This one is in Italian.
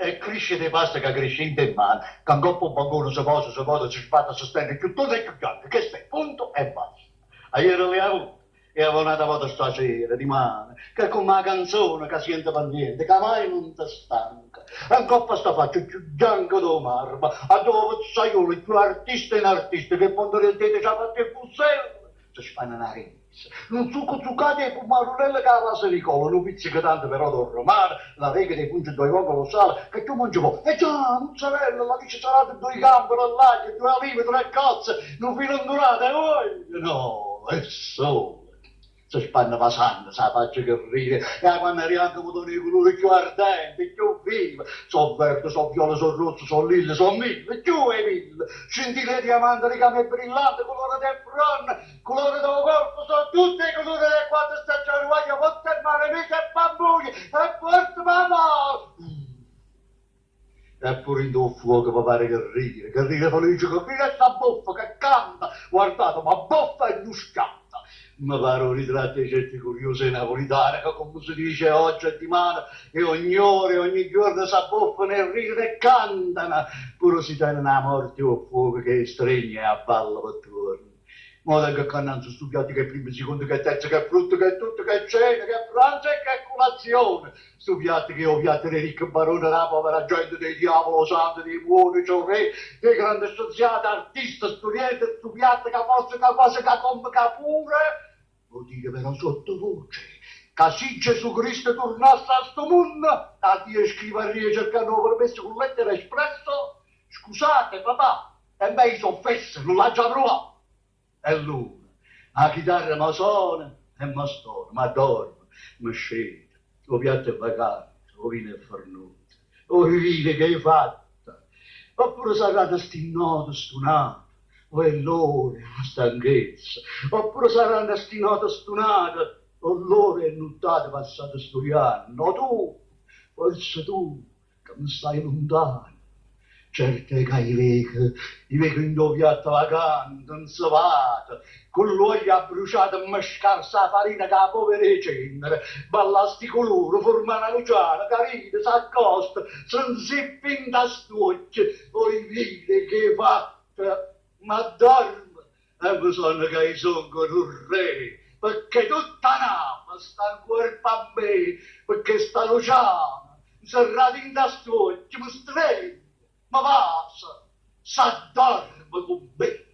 E cresce di pasta che cresce in mano, che un coppo bambino si posa, si sbatte, si stende più tondo e più bianco, che stai, punto e basta. A ieri le ha avuto, e avevo una volta stasera, di mano, che come una canzone che sente per niente, che mai non ti stanca. E un coppo sta faccia più bianca del marmo, a dove pizzaiolo, più artista in artista, che quando il dente ci ha fatto il pulsello, si spanna una risa. Non succo zuccato e pomarulelle che la sericolo, non pizzica tanto però del romano, la rega dei punti due uova lo sale, che tu mangi po'. E già, mozzarella, la dice salata, due gamberi all'aglio, due olive, tre cozze, non filo indurate, voi? No, è solo. Si spanna passando, sa faccia che ride, e quando arriva anche con i colori più ardenti, più vivi, so verde, so viola, so rosso, so lille, so mille, più e mille, scintille diamante, ricame brillante, colore del fronte, colore del corpo, sono tutti i colori delle quattro stagioni, voglio monte e mare, mica e bambugli, e porto mamma! Eppure in tuo fuoco mi pare che ride felice, che ride sta buffa, che canta, guardate, ma buffa e non scatta. Mi pare un ritratto di certi curiosi napolitani che, come si dice oggi e dimani, e ogni ora e ogni giorno si abbuffano e ridono e cantano, pure si tengono a morte o fuoco che stregna e abballa per torno. Ma che cannanzo studiati che primi, secondi, che terzi, che frutto, che tutto, che cena, che pranzo e che colazione. Studiati che oviate dei ricchi baroni, la povera gente, dei diavolo santi, dei buoni, re, dei grandi scienziati, artisti, studenti, studiati che forse, che cose, che come, che pure. Vuol dire però sottovoce, che se Gesù Cristo tornasse a sto mondo, a Dio scriveria cercando permesso con lettera espresso, scusate papà, e me sono fesso, non l'ha già trovato. E lui, la chitarra mi suona e mi stona, ma dormo, mi scende, lo piatto è vacanza, lo vino è fornuto, lo vino che hai fatto, oppure saranno sti note stonate, o è l'ora, la stanchezza, oppure saranno sti note stonate, o l'ora è nottate passate studiando, o tu, forse tu, che mi stai lontano. Certe che i vecchi indovviato vacante, non si vada, con l'olio bruciato e scarsa la farina che la povera cenere, ballasti colore, forma una luciana, carina, s'accosta, si in da stucci, poi vede che fatta, ma dorme, e bisogna che i sono con un re, perché tutta Napoli sta ancora a me, perché sta luciana, serrata in da stucci, mi stringe. Ma va, s'addorme con me.